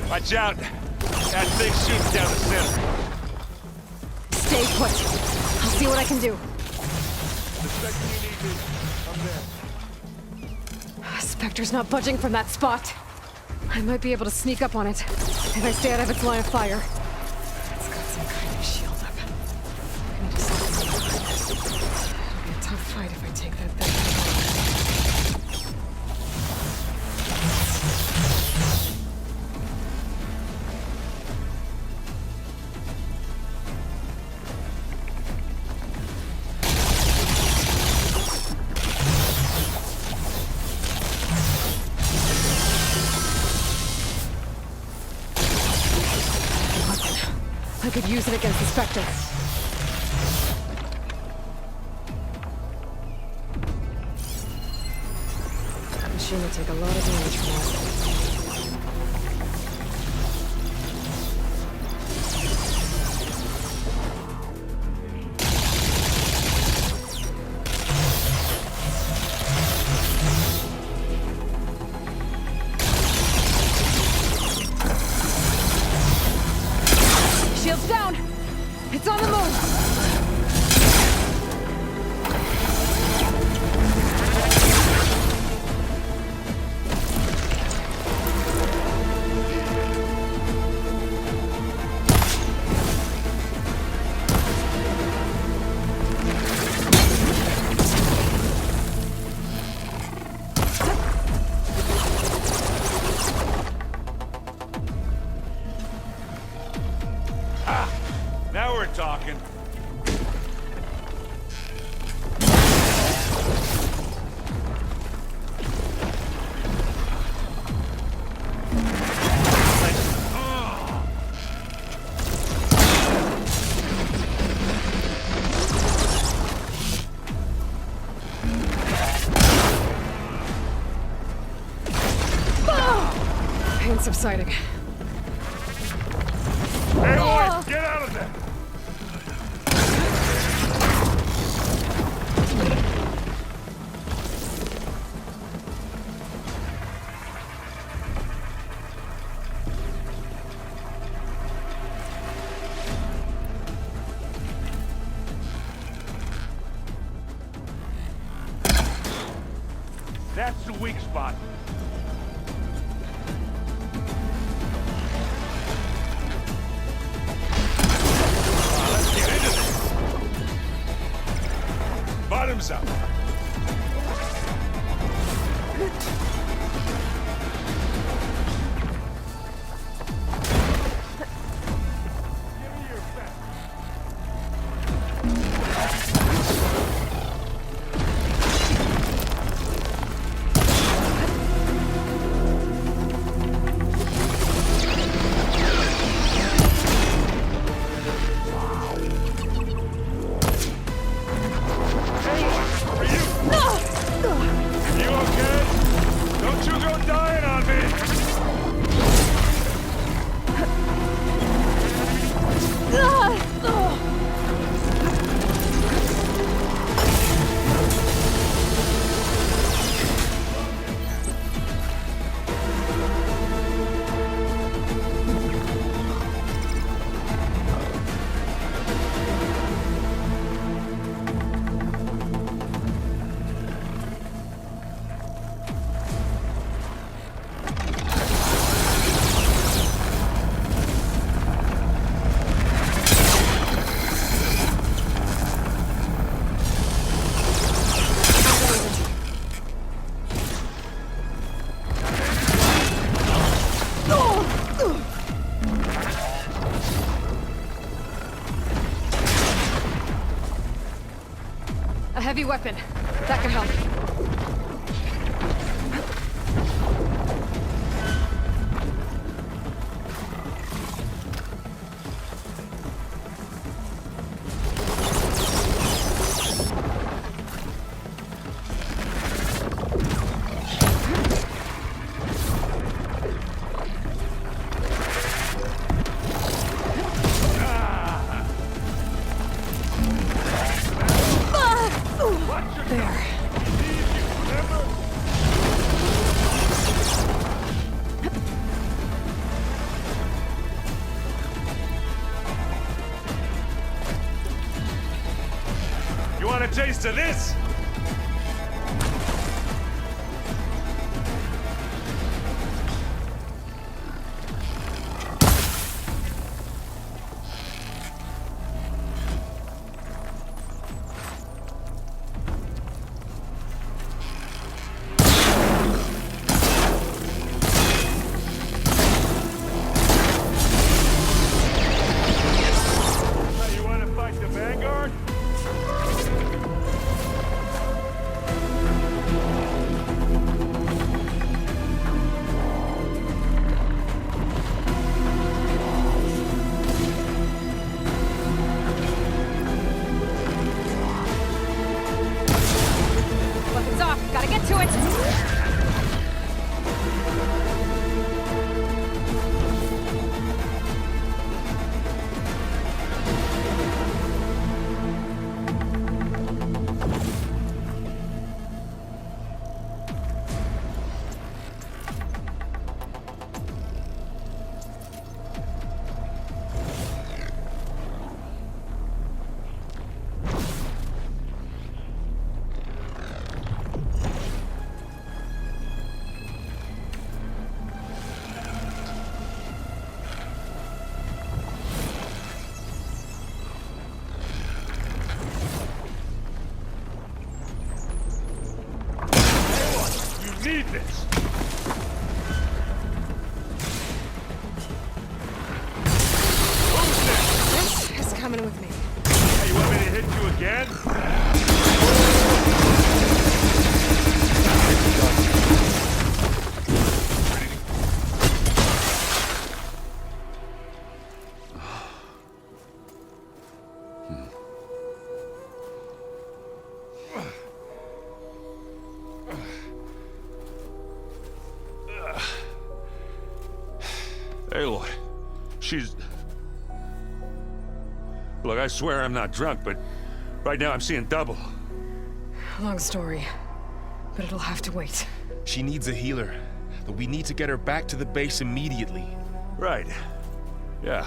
Watch out. That thing shoots down the center. Stay put. I'll see what I can do. The second you need me, I'm there. Spectre's not budging from that spot. I might be able to sneak up on it if I stay out of its line of fire. It's got some kind of shield up. I need to stop it. It'll be a tough fight if I take that thing. I could use it against the Spectre. That machine will take a lot of damage from us. Shield's down! It's on the move! Now we're talking. Pain subsiding. Aloy, get out of there! That's the weak spot. Let's get into this. Bottoms up. Give me your best. You okay? Don't you go dying on me! A heavy weapon. That could help. There. want a taste of this? You want to fight the Vanguard? Weapons off. Gotta get to it. You need this. Who's This is coming with me. this? Hey, you want me to hit you again? Aloy, she's... Look, I swear I'm not drunk, but right now I'm seeing double. Long story, but it'll have to wait. She needs a healer, but we need to get her back to the base immediately. Right. Yeah.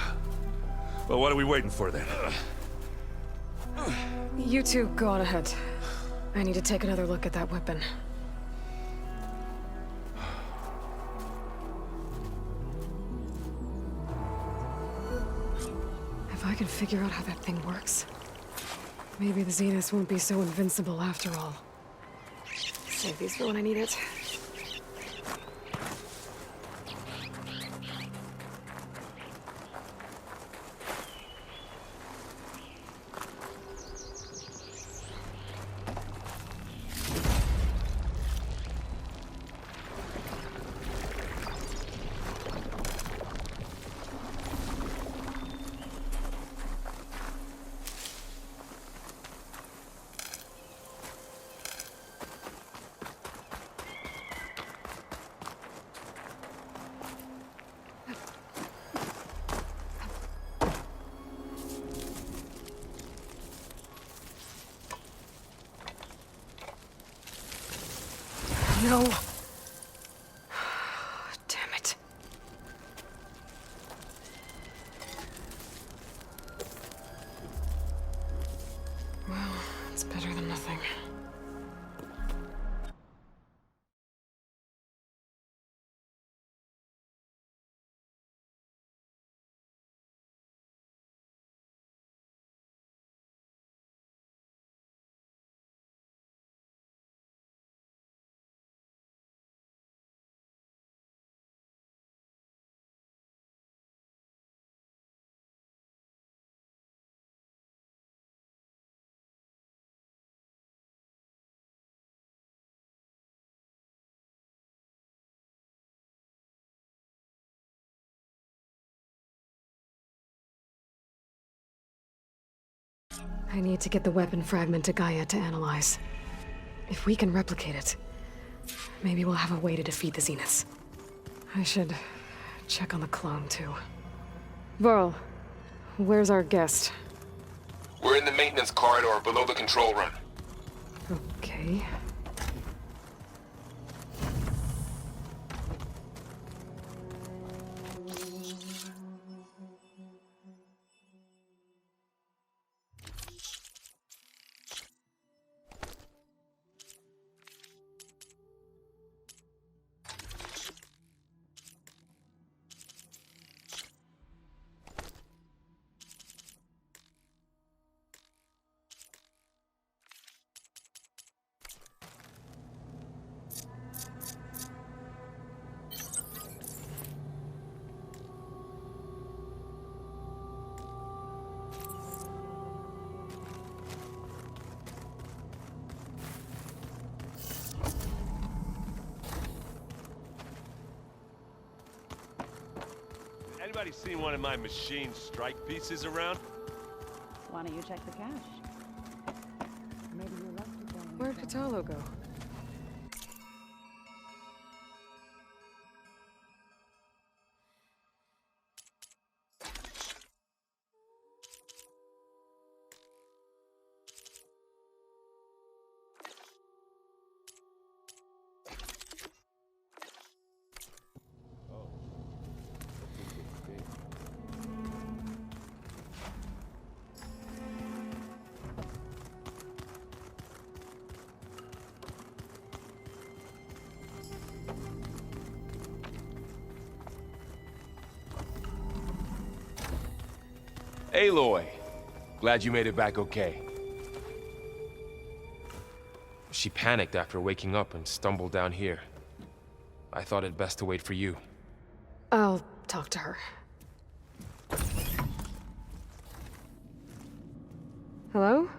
Well, what are we waiting for then? You two go on ahead. I need to take another look at that weapon. If I can figure out how that thing works, maybe the Zenith won't be so invincible after all. Save these for when I need it. No. Damn it. Well, it's better than nothing. I need to get the weapon fragment to Gaia to analyze. If we can replicate it, maybe we'll have a way to defeat the Zeniths. I should check on the clone, too. Varl, where's our guest? We're in the maintenance corridor below the control room. Okay. Anybody seen one of my machine strike pieces around? Why don't you check the cache? Maybe you're lucky. Where'd Patalo go? Aloy, glad you made it back okay. She panicked after waking up and stumbled down here. I thought it best to wait for you. I'll talk to her. Hello?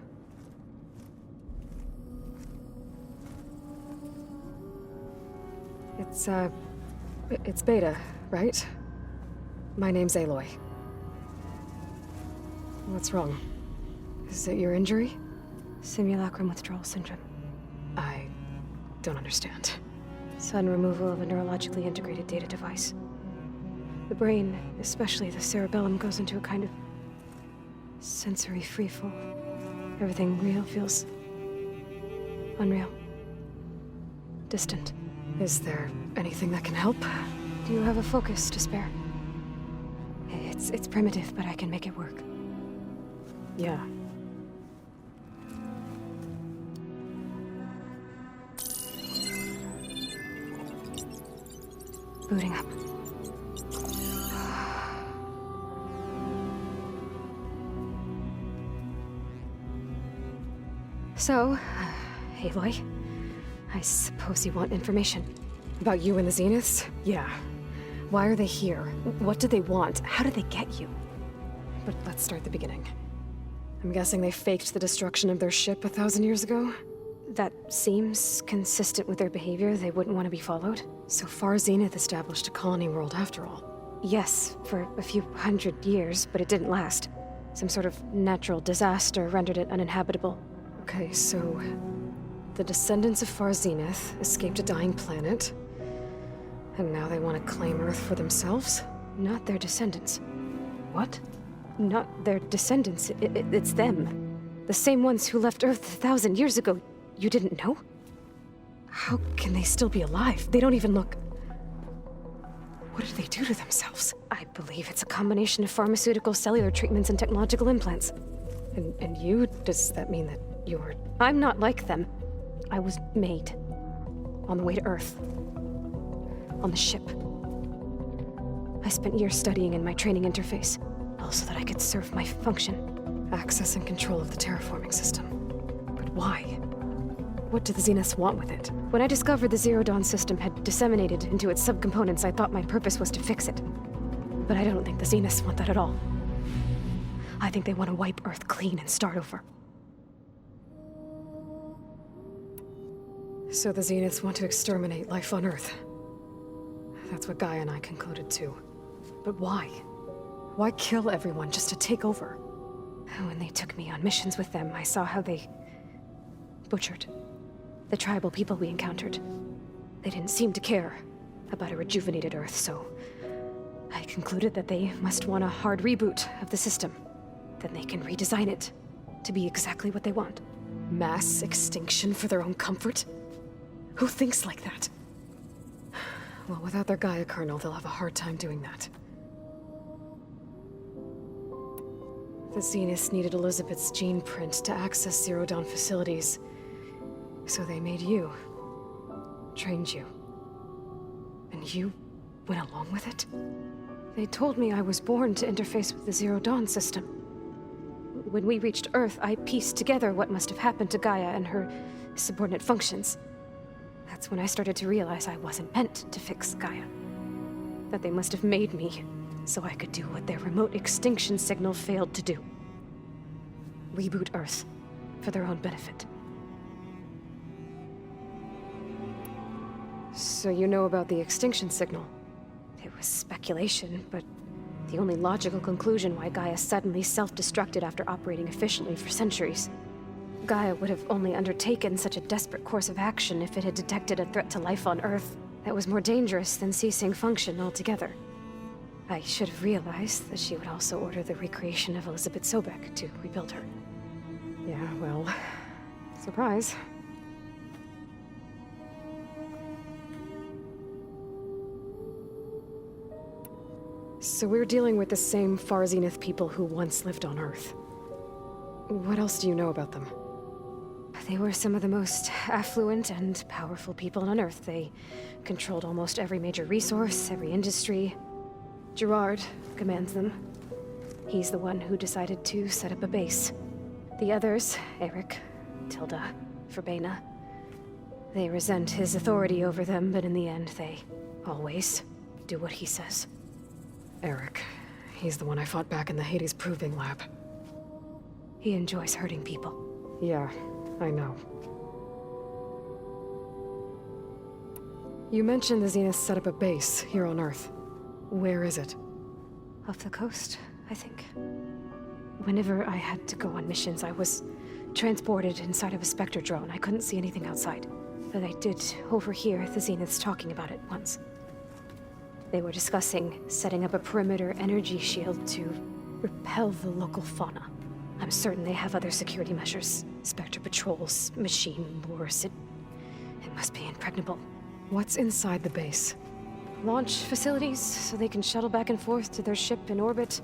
It's Beta, right? My name's Aloy. What's wrong? Is it your injury? Simulacrum withdrawal syndrome. I don't understand. Sudden removal of a neurologically integrated data device. The brain, especially the cerebellum, goes into a kind of sensory freefall. Everything real feels unreal. Distant. Is there anything that can help? Do you have a focus to spare? It's primitive, but I can make it work. Yeah. Booting up. So, Aloy, I suppose you want information. About you and the Zeniths? Yeah. Why are they here? What do they want? How did they get you? But let's start at the beginning. I'm guessing they faked the destruction of their ship 1,000 years ago? That seems consistent with their behavior. They wouldn't want to be followed. So Far Zenith established a colony world after all. Yes, for a few hundred years, but it didn't last. Some sort of natural disaster rendered it uninhabitable. Okay, so the descendants of Far Zenith escaped a dying planet, and now they want to claim Earth for themselves? Not their descendants. What? Not their descendants. It's them. The same ones who left Earth 1,000 years ago. You didn't know? How can they still be alive? They don't even look... What did they do to themselves? I believe it's a combination of pharmaceutical, cellular treatments, and technological implants. And you? Does that mean that you're... I'm not like them. I was made. On the way to Earth. On the ship. I spent years studying in my training interface, all so that I could serve my function. Access and control of the terraforming system. But why? What do the Zeniths want with it? When I discovered the Zero Dawn system had disseminated into its subcomponents, I thought my purpose was to fix it. But I don't think the Zeniths want that at all. I think they want to wipe Earth clean and start over. So the Zeniths want to exterminate life on Earth. That's what Gaia and I concluded too. But why? Why kill everyone just to take over? When they took me on missions with them, I saw how they butchered the tribal people we encountered. They didn't seem to care about a rejuvenated Earth, so I concluded that they must want a hard reboot of the system. Then they can redesign it to be exactly what they want. Mass extinction for their own comfort? Who thinks like that? Well, without their Gaia kernel, they'll have a hard time doing that. The Zeniths needed Elizabeth's gene print to access Zero Dawn facilities. So they made you. Trained you. And you went along with it? They told me I was born to interface with the Zero Dawn system. When we reached Earth, I pieced together what must have happened to Gaia and her subordinate functions. That's when I started to realize I wasn't meant to fix Gaia. That they must have made me so I could do what their remote extinction signal failed to do. Reboot Earth for their own benefit. So you know about the extinction signal? It was speculation, but The only logical conclusion why Gaia suddenly self-destructed after operating efficiently for centuries. Gaia would have only undertaken such a desperate course of action if it had detected a threat to life on Earth that was more dangerous than ceasing function altogether. I should have realized that she would also order the recreation of Elizabeth Sobek to rebuild her. Yeah, well, surprise. So we're dealing with the same Far Zenith people who once lived on Earth. What else do you know about them? They were some of the most affluent and powerful people on Earth. They controlled almost every major resource, every industry. Gerard commands them. He's the one who decided to set up a base. The others, Eric, Tilda, Verbena, they resent his authority over them, but in the end, they always do what he says. Eric. He's the one I fought back in the Hades Proving Lab. He enjoys hurting people. Yeah, I know. You mentioned the Zenith set up a base here on Earth. Where is it? Off the coast, I think. Whenever I had to go on missions, I was transported inside of a Spectre drone. I couldn't see anything outside. But I did overhear the Zeniths talking about it once. They were discussing setting up a perimeter energy shield to repel the local fauna. I'm certain they have other security measures. Spectre patrols, machine lures. It must be impregnable. What's inside the base? Launch facilities, so they can shuttle back and forth to their ship in orbit.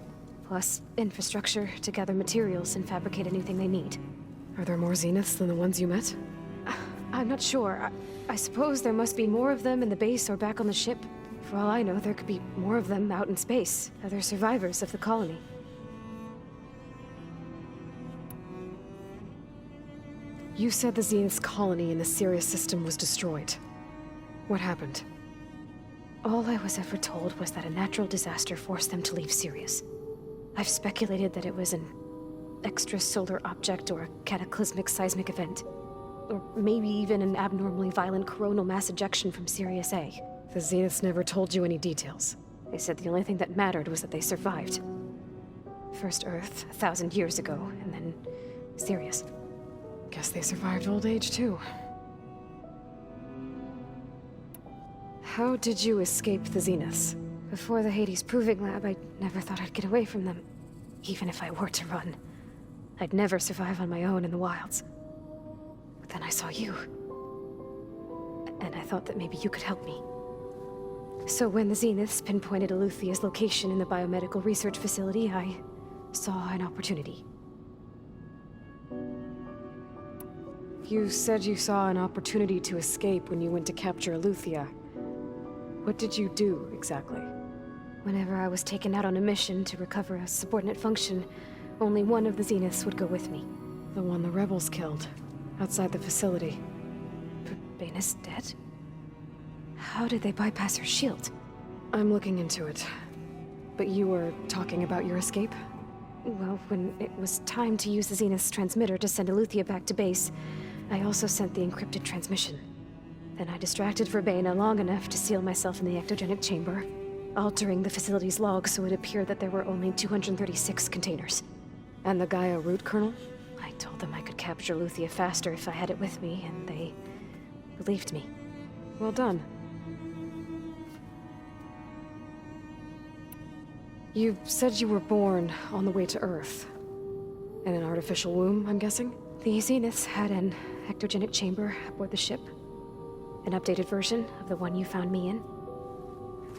Plus, infrastructure to gather materials and fabricate anything they need. Are there more Zeniths than the ones you met? I'm not sure. I suppose there must be more of them in the base or back on the ship. For all I know, there could be more of them out in space. Other survivors of the colony. You said the Zenith's colony in the Sirius system was destroyed. What happened? All I was ever told was that a natural disaster forced them to leave Sirius. I've speculated that it was an extrasolar object or a cataclysmic seismic event. Or maybe even an abnormally violent coronal mass ejection from Sirius A. The Zeniths never told you any details. They said the only thing that mattered was that they survived. First Earth, 1,000 years ago, and then Sirius. Guess they survived old age, too. How did you escape the Zeniths? Before the Hades Proving Lab, I never thought I'd get away from them. Even if I were to run. I'd never survive on my own in the wilds. But then I saw you. And I thought that maybe you could help me. So when the Zeniths pinpointed Eluthia's location in the biomedical research facility, I saw an opportunity. You said you saw an opportunity to escape when you went to capture Eluthia. What did you do, exactly? Whenever I was taken out on a mission to recover a subordinate function, only one of the Zeniths would go with me. The one the rebels killed, outside the facility. Verbena's dead? How did they bypass her shield? I'm looking into it. But you were talking about your escape? Well, when it was time to use the Zenith's transmitter to send Eluthia back to base, I also sent the encrypted transmission. Then I distracted Verbena long enough to seal myself in the ectogenic chamber, altering the facility's log so it appeared that there were only 236 containers. And the Gaia root kernel? I told them I could capture Eluthia faster if I had it with me, and they believed me. Well done. You said you were born on the way to Earth. In an artificial womb, I'm guessing? The Zeniths had an ectogenic chamber aboard the ship. An updated version of the one you found me in.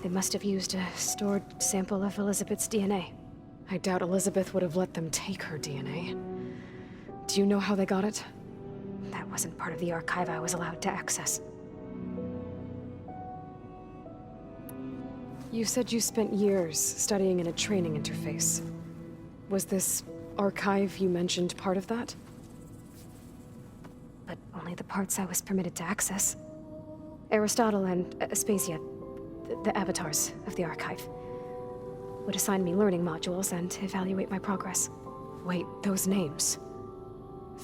They must have used a stored sample of Elizabeth's DNA. I doubt Elizabeth would have let them take her DNA. Do you know how they got it? That wasn't part of the archive I was allowed to access. You said you spent years studying in a training interface. Was this archive you mentioned part of that? But only the parts I was permitted to access. Aristotle and Aspasia, the avatars of the archive, would assign me learning modules and evaluate my progress. Wait, those names.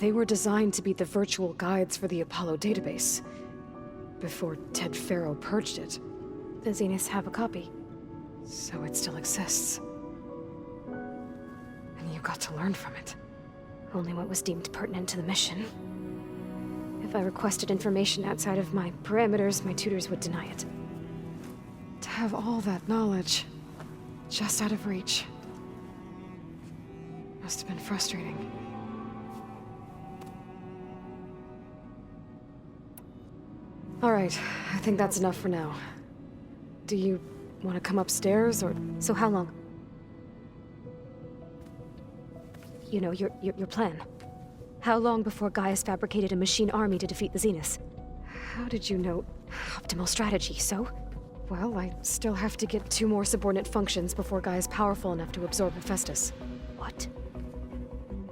They were designed to be the virtual guides for the Apollo database. Before Ted Faro purged it. The Zeniths have a copy. So it still exists. got to learn from it. Only what was deemed pertinent to the mission. If I requested information outside of my parameters, my tutors would deny it. To have all that knowledge, just out of reach, must have been frustrating. All right, I think that's enough for now. Do you want to come upstairs, or... So how long? You know, your plan. How long before Gaius fabricated a machine army to defeat the Zeniths? How did you know? Optimal strategy, so? Well, I still have to get 2 more subordinate functions before Gaia's powerful enough to absorb Hephaestus. What?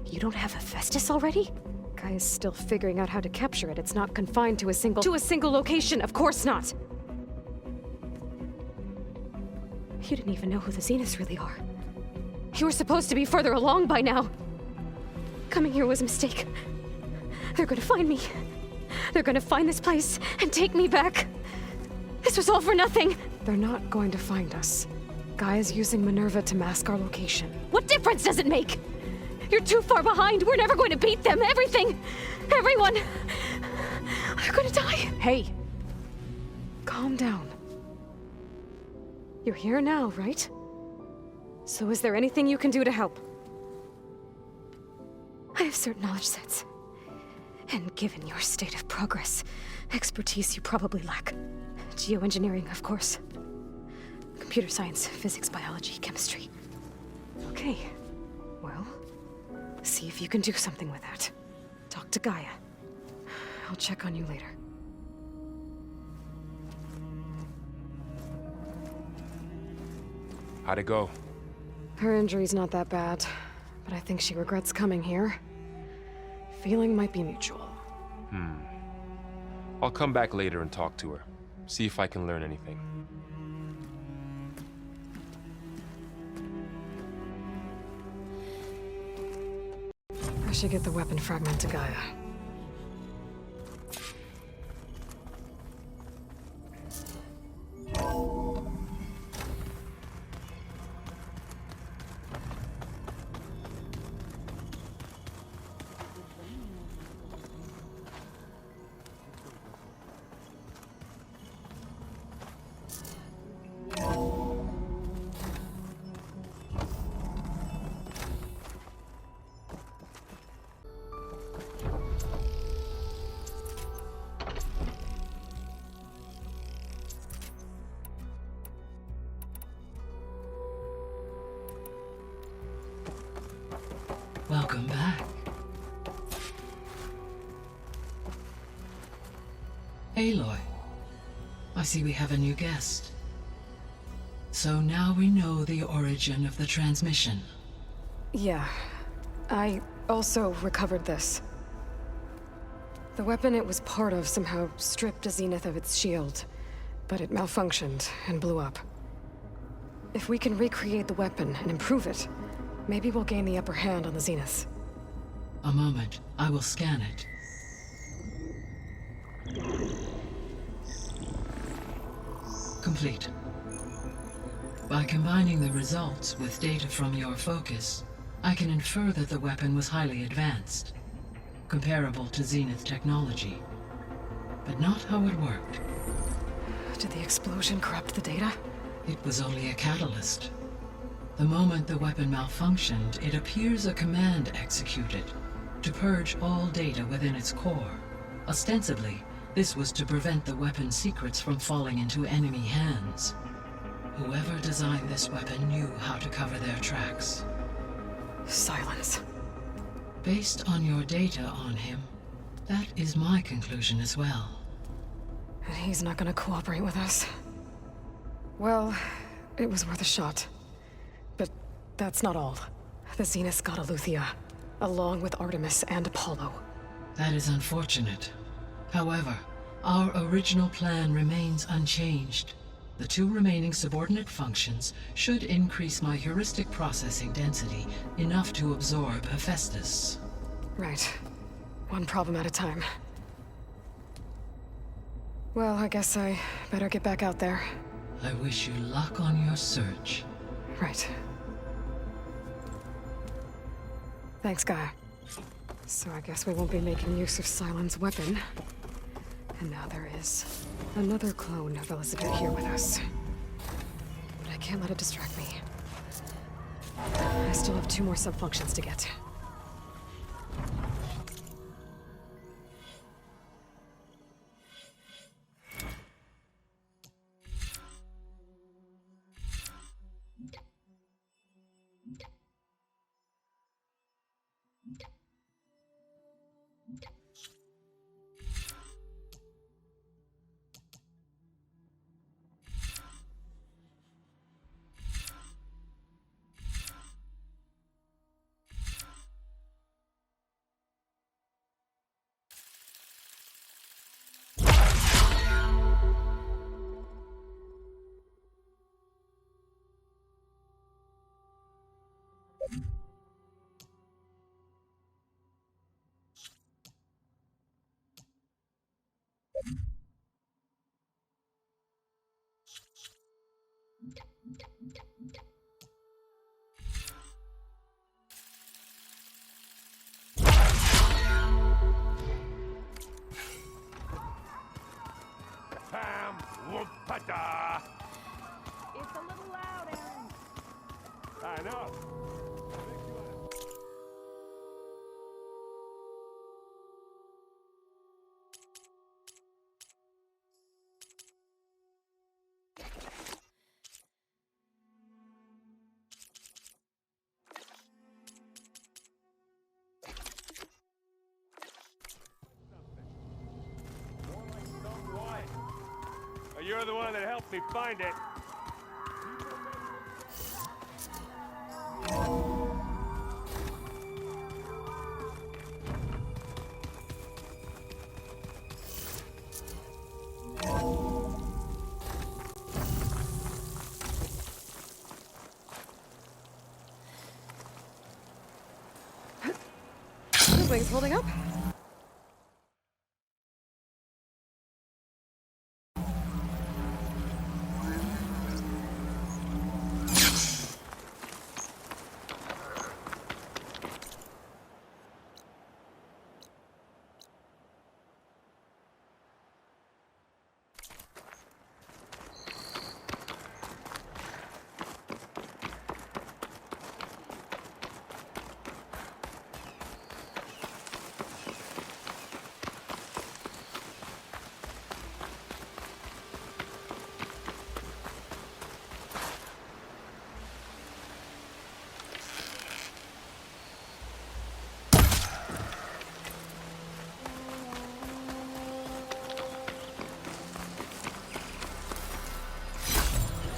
You don't have Hephaestus already? Gaia's still figuring out how to capture it. It's not confined to a single location, of course not! You didn't even know who the Zeniths really are. You were supposed to be further along by now. Coming here was a mistake. They're gonna find me. They're gonna find this place and take me back. This was all for nothing. They're not going to find us. Gaia's using Minerva to mask our location. What difference does it make? You're too far behind. We're never going to beat them. Everything. Everyone. They're gonna die. Hey. Calm down. You're here now, right? So is there anything you can do to help? I have certain knowledge sets. And given your state of progress, expertise you probably lack. Geoengineering, of course. Computer science, physics, biology, chemistry. Okay. Well, see if you can do something with that. Talk to Gaia. I'll check on you later. How'd it go? Her injury's not that bad, but I think she regrets coming here. Feeling might be mutual. I'll come back later and talk to her. See if I can learn anything. I should get the weapon fragment to Gaia. Welcome back. Aloy, I see we have a new guest. So now we know the origin of the transmission. Yeah. I also recovered this. The weapon it was part of somehow stripped a Zenith of its shield, but it malfunctioned and blew up. If we can recreate the weapon and improve it, maybe we'll gain the upper hand on the Zeniths. A moment, I will scan it. Complete. By combining the results with data from your focus, I can infer that the weapon was highly advanced, comparable to Zenith technology, but not how it worked. Did the explosion corrupt the data? It was only a catalyst. The moment the weapon malfunctioned, it appears a command executed to purge all data within its core. Ostensibly, this was to prevent the weapon's secrets from falling into enemy hands. Whoever designed this weapon knew how to cover their tracks. Silence. Based on your data on him, that is my conclusion as well. And he's not gonna cooperate with us. Well, it was worth a shot. But that's not all. The Zeniths got Eleuthia, along with Artemis and Apollo. That is unfortunate. However, our original plan remains unchanged. The 2 remaining subordinate functions should increase my heuristic processing density enough to absorb Hephaestus. Right. One problem at a time. Well, I guess I better get back out there. I wish you luck on your search. Right. Thanks, Gaia. So I guess we won't be making use of Cylon's weapon. And now there is another clone of Elizabeth here with us. But I can't let it distract me. I still have 2 more sub-functions to get. Pam Whoopata! It's a little loud, Aaron. I know. You're the one that helped me find it. The wing's holding up.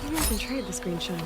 Maybe I can trade this green shell.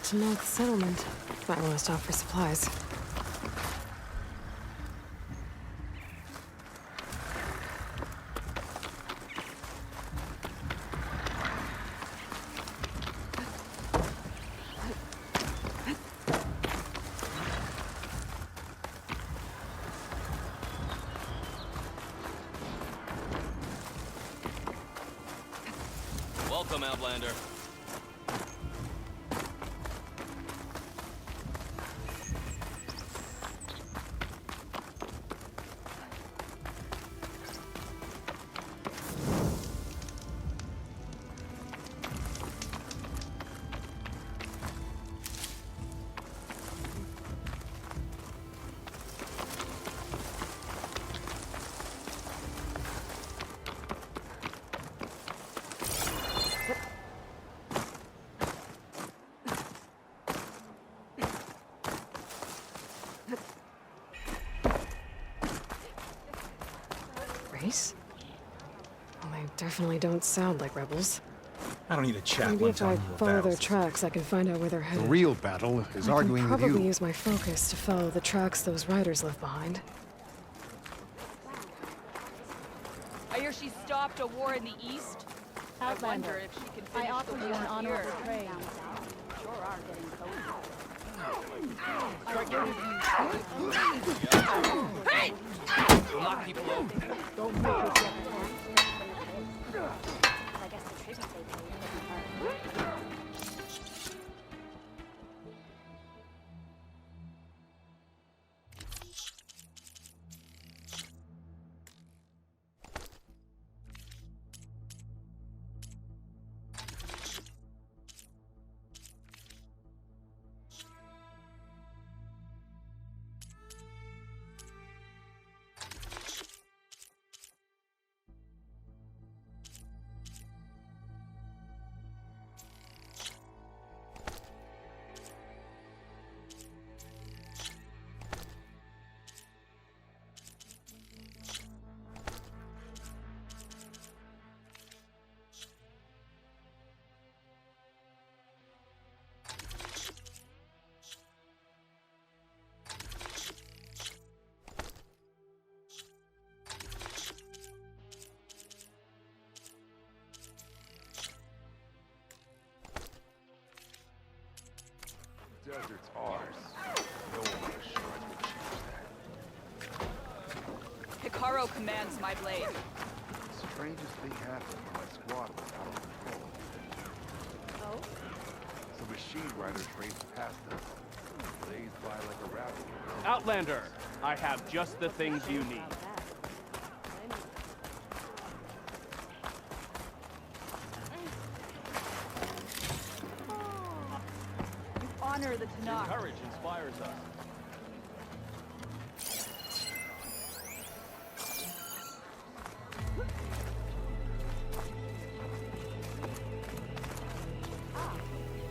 To know the settlement. Might want to stop for supplies. Welcome, Outlander. peace? Well, they definitely don't sound like rebels. I don't need a chat Maybe when if I telling you follow about their it. tracks, I can find out where they're The headed. real battle is I arguing can with probably you. use my focus to follow the tracks those riders left behind. I hear she stopped a war in the east. I wonder if she can finish I offer the you an war honorable here. trade. Sure are getting cozy. We'll knock people over. I guess the tribute they paid didn't hurt. Desert's ours. No one on the shore will choose that. Hikaru commands my blade. The strangest thing happened when my squad was out of control. Oh? Some machine riders raced past us. Blazed by like a rabbit. Outlander, I have just the things you need. You honor the Tanakh. Courage inspires us.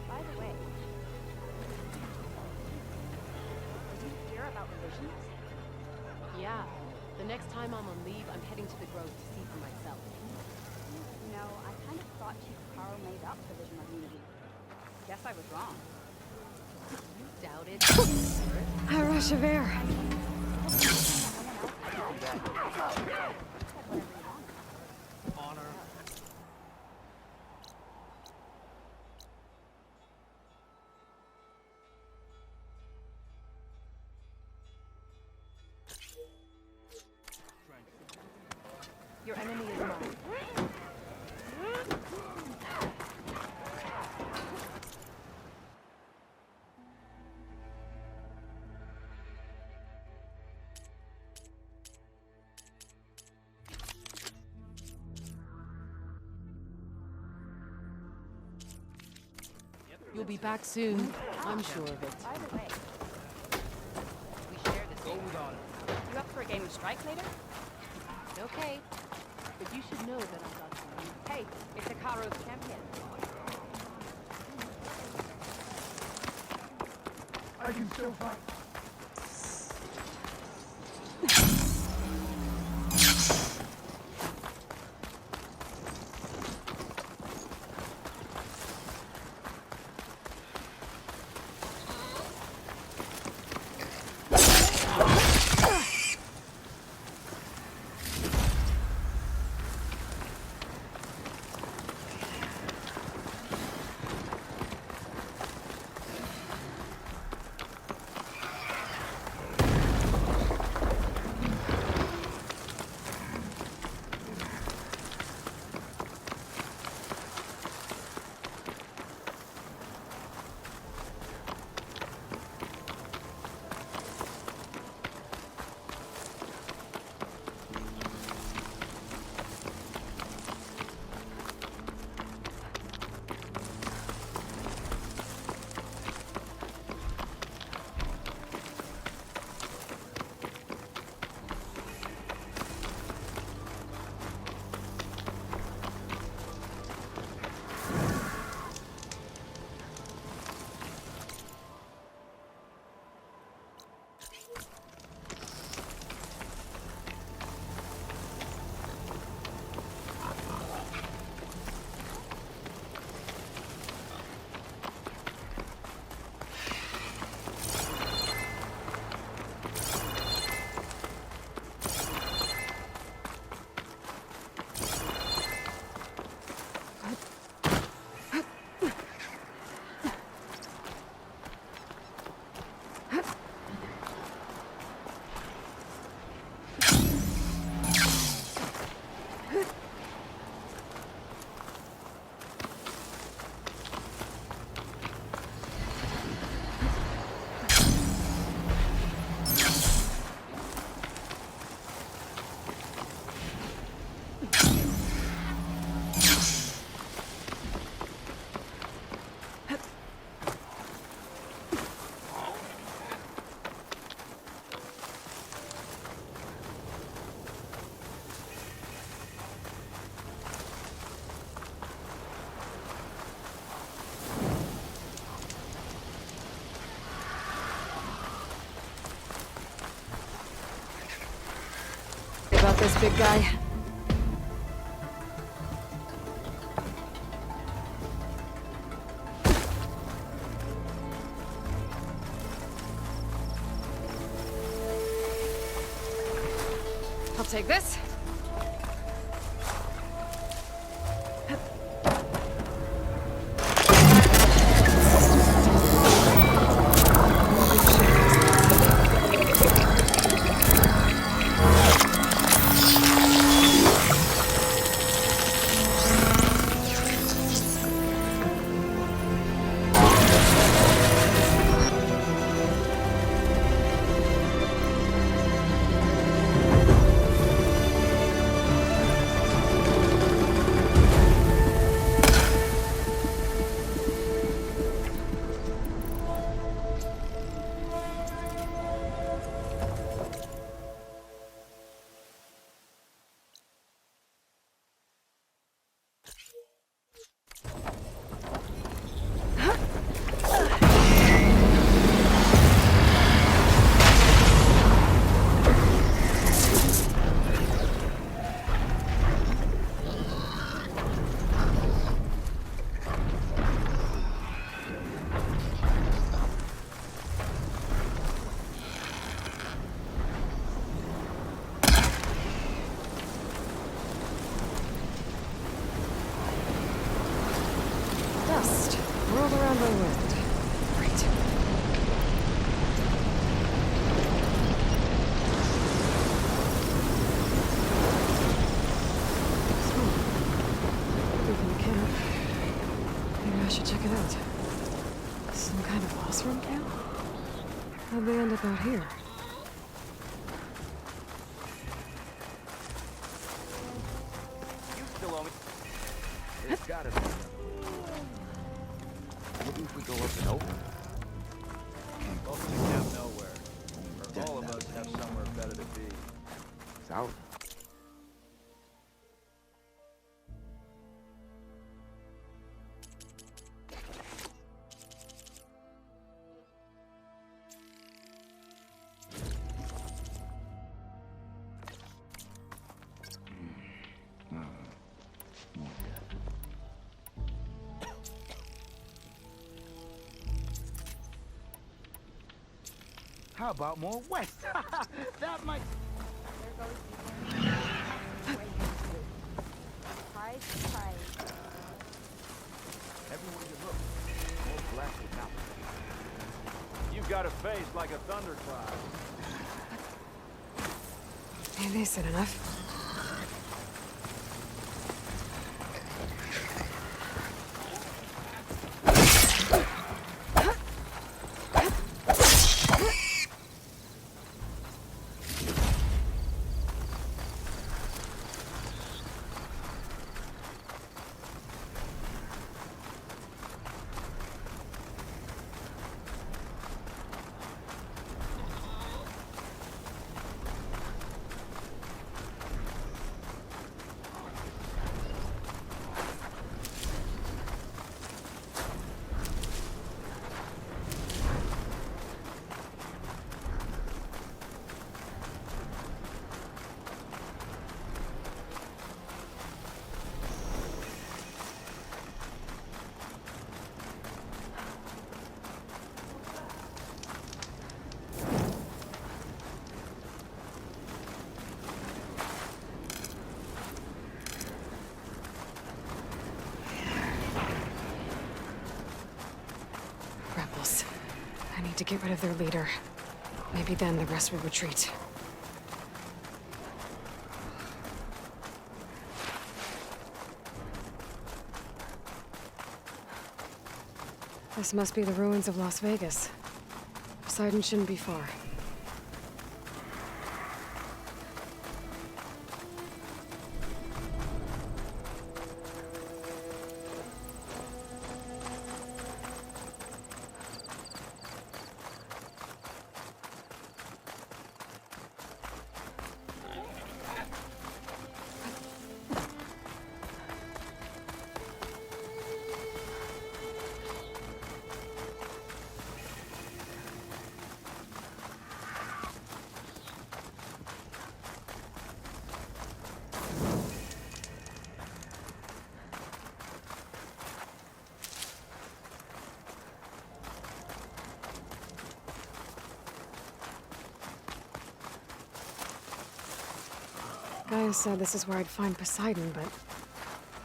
By the way, did you hear about revisions? Yeah. The next time I'm on leave, I'm heading to the Grove to see for myself. You know, I kind of thought Chief Carl made up the vision of unity. Guess I was wrong. You doubted. A rush of air. Your enemy is mine. You'll be back soon. I'm sure of it. By the way, We share the same. you up for a game of strike later? Okay. But you should know that I'm not for you. Hey, it's Hikaru's champion. I can still fight. about this, big guy? I'll take this. Dust whirled around my world. Great. Leaving the camp. Maybe I should check it out. Some kind of boss room camp? How'd they end up out here? You still owe me. It's gotta be. Maybe if we go up and over. Welcome to Camp Nowhere. Where all of us have somewhere better to be. It's out. How about more west? That might... Surprise, surprise. Everywhere you look, more blasted mountains. You've got a face like a thundercloud. Ain't decent enough. Rebels. I need to get rid of their leader. Maybe then the rest will retreat. This must be the ruins of Las Vegas. Poseidon shouldn't be far. Gaia said this is where I'd find Poseidon, but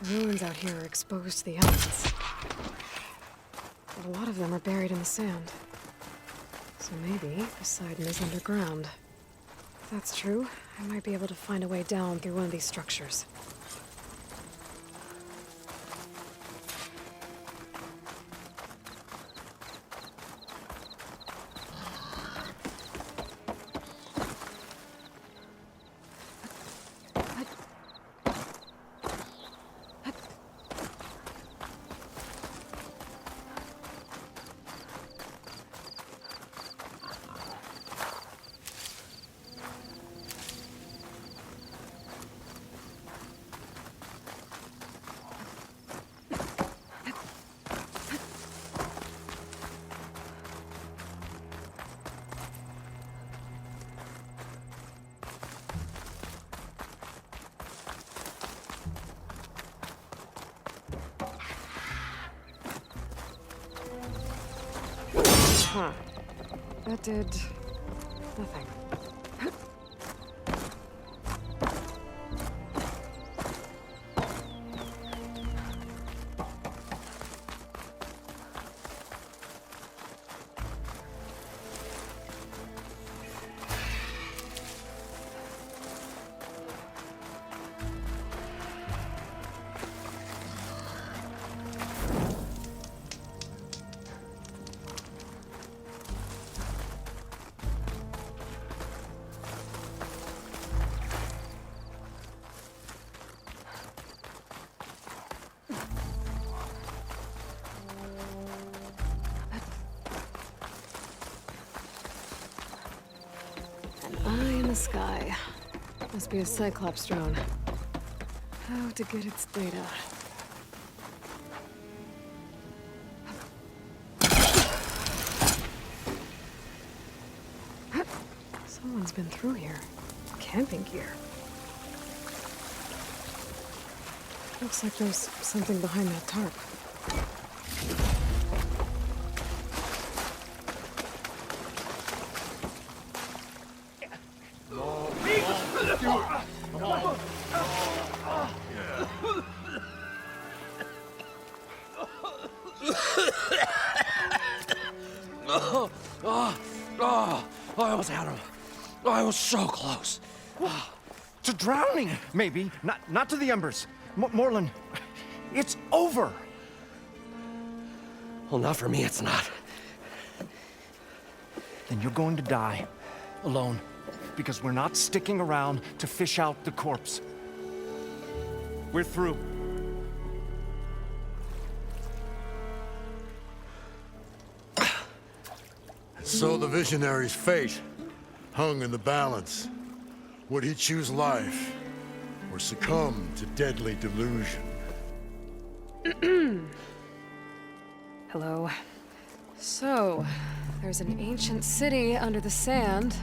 the ruins out here are exposed to the elements. But a lot of them are buried in the sand. So maybe Poseidon is underground. If that's true, I might be able to find a way down through one of these structures. Huh. That did nothing. Sky. Must be a Cyclops drone. How to get its data. Someone's been through here. Camping gear. Looks like there's something behind that tarp. I almost had him. I was so close. To drowning, maybe. Not to the embers. Morlun, it's over. Well, not for me, it's not. Then you're going to die. Alone. Because we're not sticking around to fish out the corpse. We're through. So the visionary's fate hung in the balance. Would he choose life or succumb to deadly delusion? Hello. So, there's an ancient city under the sand,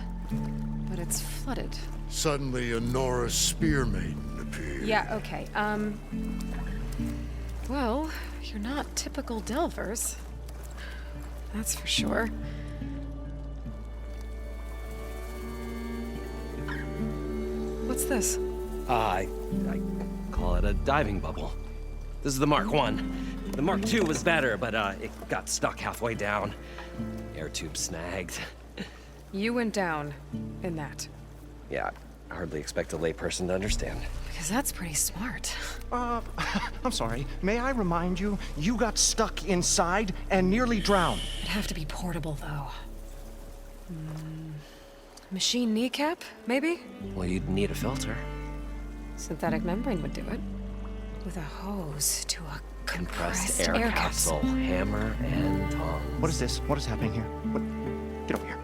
but it's flooded. Suddenly, a Norse spear maiden appeared. Yeah, okay. Well, you're not typical Delvers. That's for sure. What's this? I call it a diving bubble. This is the Mark I. The Mark II was better, but it got stuck halfway down. Air tube snagged. You went down in that. Yeah, I hardly expect a layperson to understand. Because that's pretty smart. I'm sorry. May I remind you, you got stuck inside and nearly drowned. It'd have to be portable, though. Machine kneecap, maybe? Well, you'd need a filter. Synthetic membrane would do it. With a hose to a compressed air capsule. Hammer and tongs. What is this? What is happening here? Get over here.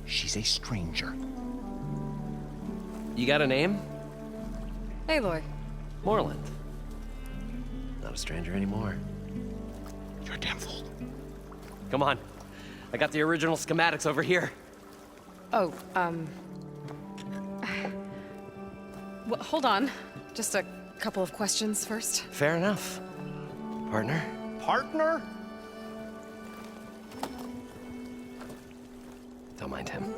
She's a stranger. You got a name? Aloy. Morlund. Not a stranger anymore. You're a damn fool. Come on. I got the original schematics over here. Oh, well, hold on. Just a couple of questions first. Fair enough. Partner? Partner? Don't mind him.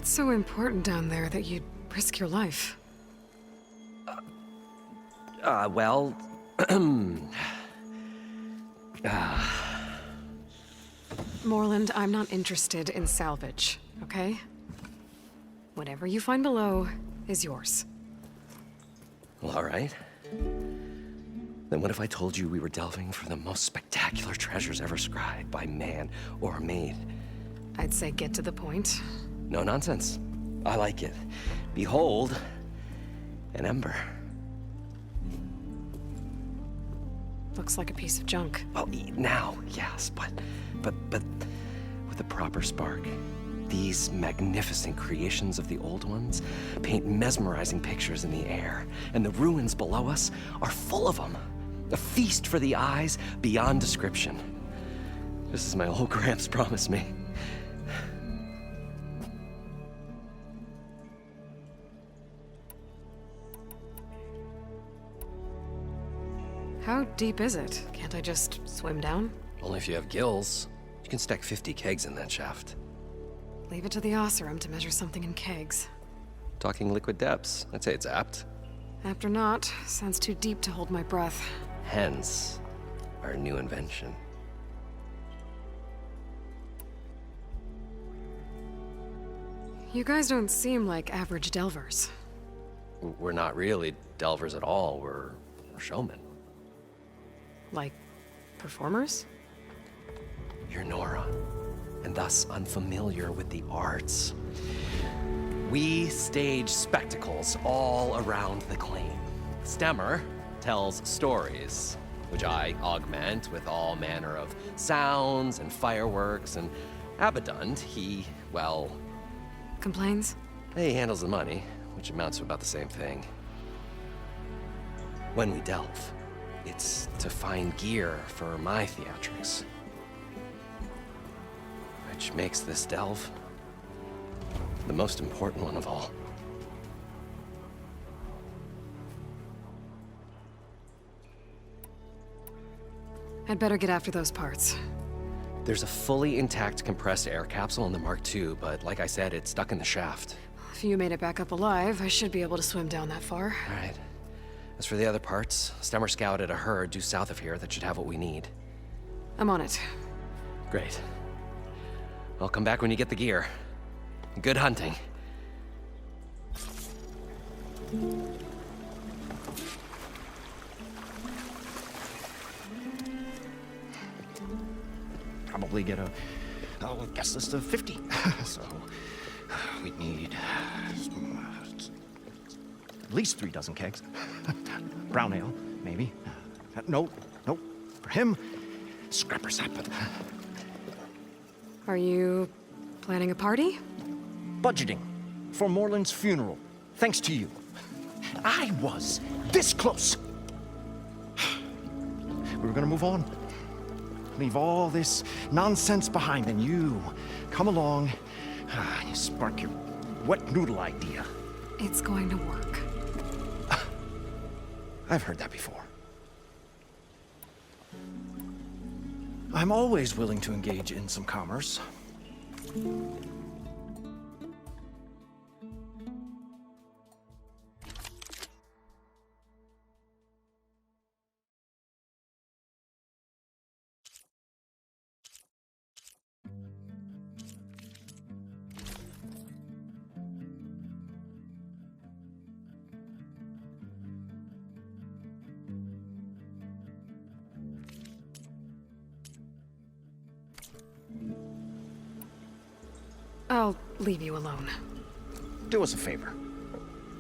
What's so important down there that you'd risk your life? Well... Morland, I'm not interested in salvage, okay? Whatever you find below is yours. Well, all right. Then what if I told you we were delving for the most spectacular treasures ever scribed by man or maid? I'd say get to the point. No nonsense. I like it. Behold, an ember. Looks like a piece of junk. Well, now, yes, but with a proper spark. These magnificent creations of the old ones paint mesmerizing pictures in the air, and the ruins below us are full of them. A feast for the eyes beyond description. Just as my old Gramps promised me. How deep is it? Can't I just swim down? Only if you have gills. You can stack 50 kegs in that shaft. Leave it to the Oseram to measure something in kegs. Talking liquid depths, I'd say it's apt. Apt or not, sounds too deep to hold my breath. Hence, our new invention. You guys don't seem like average delvers. We're not really delvers at all, we're showmen. Like, performers? You're Nora, and thus unfamiliar with the arts. We stage spectacles all around the claim. Stemmer tells stories, which I augment with all manner of sounds and fireworks, and Abadund, he, well... Complains? He handles the money, which amounts to about the same thing. When we delve, it's to find gear for my theatrics. Which makes this delve the most important one of all. I'd better get after those parts. There's a fully intact compressed air capsule in the Mark II, but like I said, it's stuck in the shaft. If you made it back up alive, I should be able to swim down that far. All right. As for the other parts, Stemmer scouted a herd due south of here that should have what we need. I'm on it. Great. I'll come back when you get the gear. Good hunting. Probably get a guest list of 50. So we need at least 3 dozen kegs. Brown ale, maybe. Nope. For him, scrapper sap. Are you planning a party? Budgeting for Morland's funeral, thanks to you. I was this close. We were gonna move on. Leave all this nonsense behind, and you come along, you spark your wet noodle idea. It's going to work. I've heard that before. I'm always willing to engage in some commerce. I'll leave you alone. Do us a favor.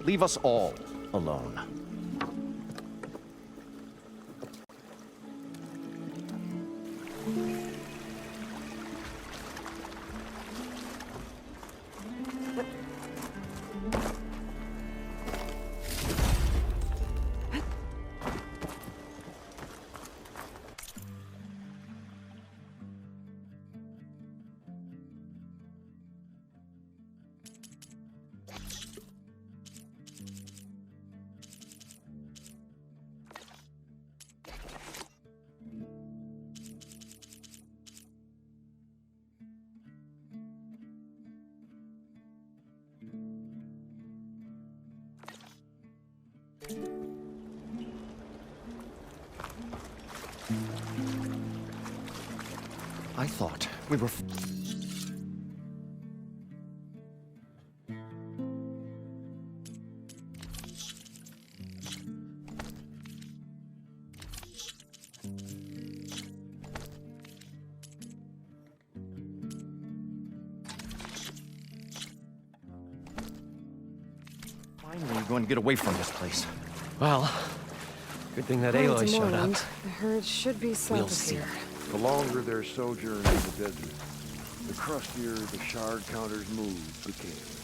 Leave us all alone. I thought we were... Finally going to get away from this place. Well, good thing that According Aloy to showed up. Morland, the herd should be south We'll of see. here. The longer their sojourn in the desert, the crustier the shard counters move became.